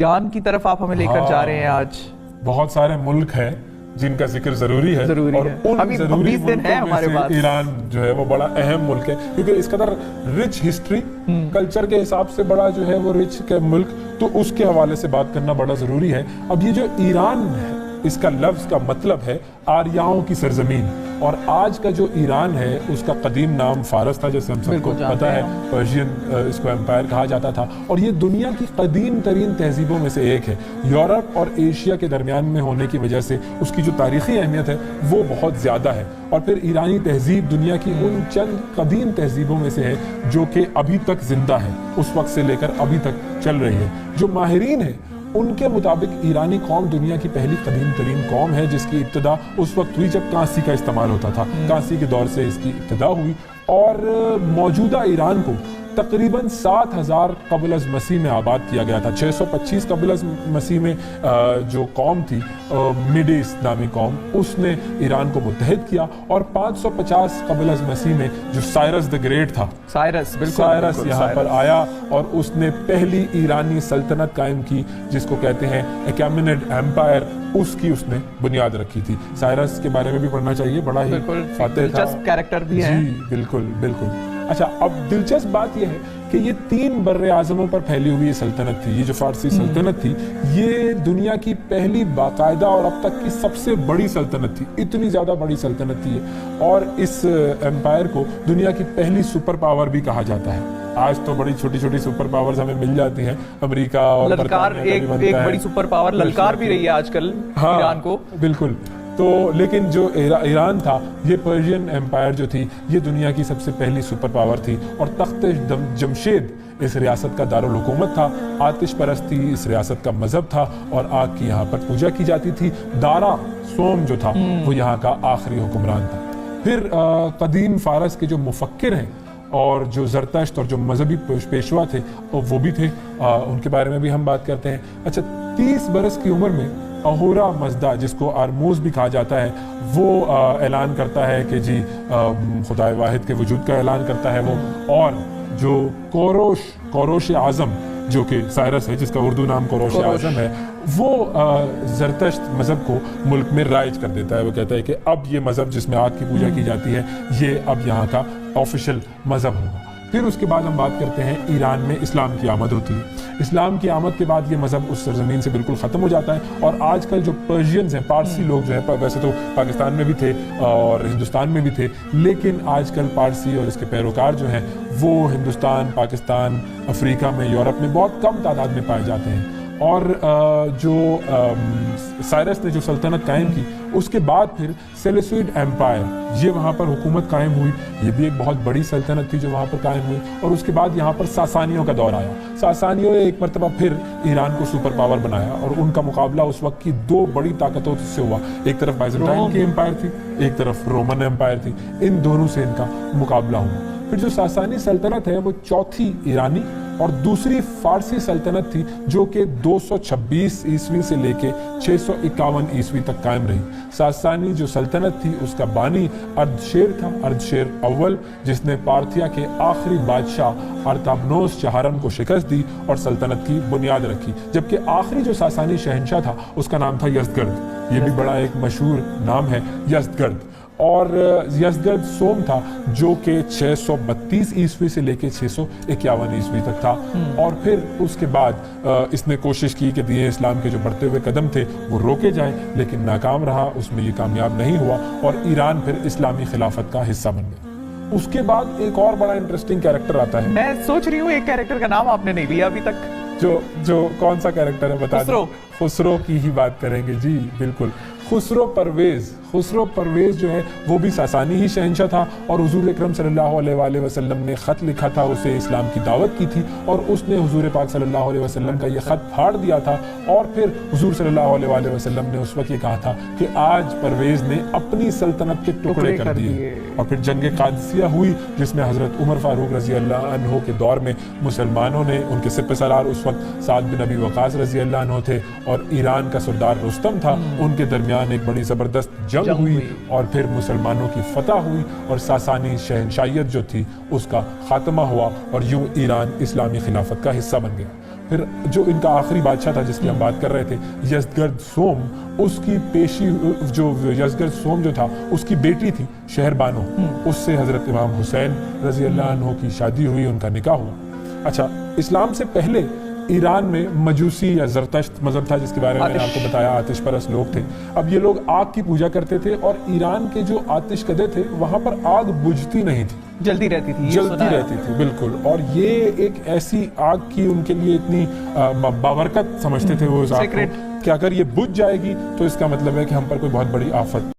ایران کی طرف آپ ہمیں لے کر جا رہے ہیں آج. بہت سارے ملک ہیں جن کا ذکر ضروری ہے اور ان ضروری ملکوں میں سے ایران جو ہے وہ بڑا اہم ملک ہے کیونکہ اس قدر رچ ہسٹری کلچر کے حساب سے بڑا جو ہے وہ رچ کے ملک, تو اس کے حوالے سے بات کرنا بڑا ضروری ہے. اب یہ جو ایران ہے اس کا لفظ کا مطلب ہے آریاؤں کی سرزمین, اور آج کا جو ایران ہے اس کا قدیم نام فارس تھا, جیسے ہم سب کو پتہ ہے. پرشین اس کو امپائر کہا جاتا تھا, اور یہ دنیا کی قدیم ترین تہذیبوں میں سے ایک ہے. یورپ اور ایشیا کے درمیان میں ہونے کی وجہ سے اس کی جو تاریخی اہمیت ہے وہ بہت زیادہ ہے. اور پھر ایرانی تہذیب دنیا کی ان چند قدیم تہذیبوں میں سے ہے جو کہ ابھی تک زندہ ہے, اس وقت سے لے کر ابھی تک چل رہی ہے. جو ماہرین ہیں ان کے مطابق ایرانی قوم دنیا کی پہلی قدیم ترین قوم ہے جس کی ابتدا اس وقت ہوئی جب کانسی کا استعمال ہوتا تھا. کانسی کے دور سے اس کی ابتدا ہوئی, اور موجودہ ایران کو تقریباً 7000 قبل از مسیح میں آباد کیا گیا تھا. 625 قبل از مسیح میں جو قوم تھی میڈیس نامی قوم, اس نے ایران کو متحد کیا, اور 550 قبل از مسیح میں جو سائرس دی گریٹ تھا, سائرس یہاں پر آیا اور اس نے پہلی ایرانی سلطنت قائم کی جس کو کہتے ہیں اکیمنیڈ ایمپائر. اس کی اس نے بنیاد رکھی تھی. سائرس کے بارے میں بھی پڑھنا چاہیے, بڑا ہی فاتح تھا, کیریکٹر بھی ہے. جی بالکل. اچھا, اب دلچسپ بات یہ ہے کہ یہ 3 بر اعظموں پر پھیلی ہوئی سلطنت تھی. یہ جو فارسی سلطنت تھی یہ دنیا کی پہلی باقاعدہ اور اب تک کی سب سے بڑی سلطنت تھی. اتنی زیادہ بڑی سلطنت تھی اور اس امپائر کو دنیا کی پہلی سپر پاور بھی کہا جاتا ہے. آج تو بڑی چھوٹی چھوٹی سپر پاورز ہمیں مل جاتی ہیں, امریکہ اور للکار ایک بڑی سپر پاور للکار بھی رہی ہے آج کل ایران کو. بالکل. تو لیکن جو ایران تھا, یہ پرشین امپائر جو تھی یہ دنیا کی سب سے پہلی سپر پاور تھی, اور تخت جمشید اس ریاست کا دارالحکومت تھا. آتش پرستی اس ریاست کا مذہب تھا, اور آگ کی یہاں پر پوجا کی جاتی تھی. دارا سوم جو تھا وہ یہاں کا آخری حکمران تھا. پھر قدیم فارس کے جو مفکر ہیں اور جو زرتشت اور جو مذہبی پیشوا تھے وہ بھی تھے, ان کے بارے میں بھی ہم بات کرتے ہیں. اچھا, 30 برس کی عمر میں اہورا مزدا, جس کو آرموز بھی کہا جاتا ہے, وہ اعلان کرتا ہے کہ جی خدائے واحد کے وجود کا اعلان کرتا ہے وہ. اور جو کوروش اعظم جو کہ سائرس ہے, جس کا اردو نام کوروش اعظم ہے, وہ زرتشت مذہب کو ملک میں رائج کر دیتا ہے. وہ کہتا ہے کہ اب یہ مذہب جس میں آگ کی پوجا کی جاتی ہے یہ اب یہاں کا آفیشل مذہب ہوگا. پھر اس کے بعد ہم بات کرتے ہیں ایران میں اسلام کی آمد ہوتی ہے. اسلام کی آمد کے بعد یہ مذہب اس سرزمین سے بالکل ختم ہو جاتا ہے, اور آج کل جو پرشینز ہیں, پارسی لوگ جو ہیں, ویسے تو پاکستان میں بھی تھے اور ہندوستان میں بھی تھے, لیکن آج کل پارسی اور اس کے پیروکار جو ہیں وہ ہندوستان, پاکستان, افریقہ میں, یورپ میں بہت کم تعداد میں پائے جاتے ہیں. اور جو سائرس نے جو سلطنت قائم کی اس کے بعد پھر سیلیسیڈ ایمپائر, یہ وہاں پر حکومت قائم ہوئی. یہ بھی ایک بہت بڑی سلطنت تھی جو وہاں پر قائم ہوئی. اور اس کے بعد یہاں پر ساسانیوں کا دور آیا. ساسانیوں نے ایک مرتبہ پھر ایران کو سپر پاور بنایا, اور ان کا مقابلہ اس وقت کی 2 بڑی طاقتوں سے ہوا. ایک طرف بائزنٹائن کی امپائر تھی, ایک طرف رومن امپائر تھی. ان دونوں سے ان کا مقابلہ ہوا. پھر جو ساسانی سلطنت ہے وہ چوتھی ایرانی اور دوسری فارسی سلطنت تھی جو کہ 226 عیسوی سے لے کے 651 عیسوی تک قائم رہی. ساسانی جو سلطنت تھی اس کا بانی اردشیر تھا, اردشیر اول, جس نے پارتھیا کے آخری بادشاہ ارتابنوس چہارم کو شکست دی اور سلطنت کی بنیاد رکھی. جبکہ آخری جو ساسانی شہنشاہ تھا اس کا نام تھا یزدگرد. یہ بھی بڑا ایک مشہور نام ہے, یزدگرد. اور یزدگرد سوم تھا جو کہ 632 عیسوی سے لے کے 651 عیسوی تک تھا. اور پھر اس کے بعد اس نے کوشش کی کہ دین اسلام کے جو بڑھتے ہوئے قدم تھے وہ روکے جائیں, لیکن ناکام رہا, اس میں یہ کامیاب نہیں ہوا, اور ایران پھر اسلامی خلافت کا حصہ بن گیا. اس کے بعد ایک اور بڑا انٹرسٹنگ کیریکٹر آتا ہے. میں سوچ رہی ہوں ایک کیریکٹر کا نام آپ نے نہیں لیا ابھی تک. جو کون سا کیریکٹر ہے بتا دیں. خسرو کی ہی بات کریں گے. جی بالکل. خسرو پرویز جو ہے وہ بھی ساسانی ہی شہنشاہ تھا, اور حضور اکرم صلی اللہ علیہ وآلہ وسلم نے خط لکھا تھا, اسے اسلام کی دعوت کی تھی, اور اس نے حضور پاک صلی اللہ علیہ وسلم کا یہ خط پھاڑ دیا تھا. اور پھر حضور صلی اللہ علیہ وآلہ وسلم نے اس وقت یہ کہا تھا کہ آج پرویز نے اپنی سلطنت کے ٹکڑے کر دیے. اور پھر جنگ قادسیہ ہوئی جس میں حضرت عمر فاروق رضی اللہ عنہ کے دور میں مسلمانوں نے, ان کے سپہ سالار اس وقت سعد بن ابی وقاص رضی اللہ عنہ تھے, اور ایران کا سردار رستم تھا, ان کے درمیان ایک بڑی زبردست جنگ ہوئی, اور پھر مسلمانوں کی فتح ہوئی, اور ساسانی شہنشاہیت جو تھی اس کا خاتمہ ہوا, اور یوں ایران اسلامی خلافت کا حصہ بن گیا. پھر جو ان کا آخری بادشاہ تھا جس کی ہم بات کر رہے تھے یزدگرد سوم، اس کی پیشی جو یزدگرد سوم جو تھا اس کی بیٹی تھی شہر بانو، اس سے حضرت امام حسین رضی اللہ عنہ کی شادی ہوئی، ان کا نکاح ہوا۔ اچھا، اسلام سے پہلے ایران میں مجوسی یا زرتشت مذہب تھا جس کے بارے میں میں نے آپ کو بتایا، آتش پرست لوگ تھے۔ اب یہ لوگ آگ کی پوجا کرتے تھے اور ایران کے جو آتش کدے تھے وہاں پر آگ بجھتی نہیں تھی، جلدی رہتی تھی، جلتی رہتی تھی، بالکل۔ اور یہ ایک ایسی آگ کی ان کے لیے اتنی بابرکت سمجھتے تھے وہ اس آگ کو کہ اگر یہ بجھ جائے گی تو اس کا مطلب ہے کہ ہم پر کوئی بہت بڑی آفت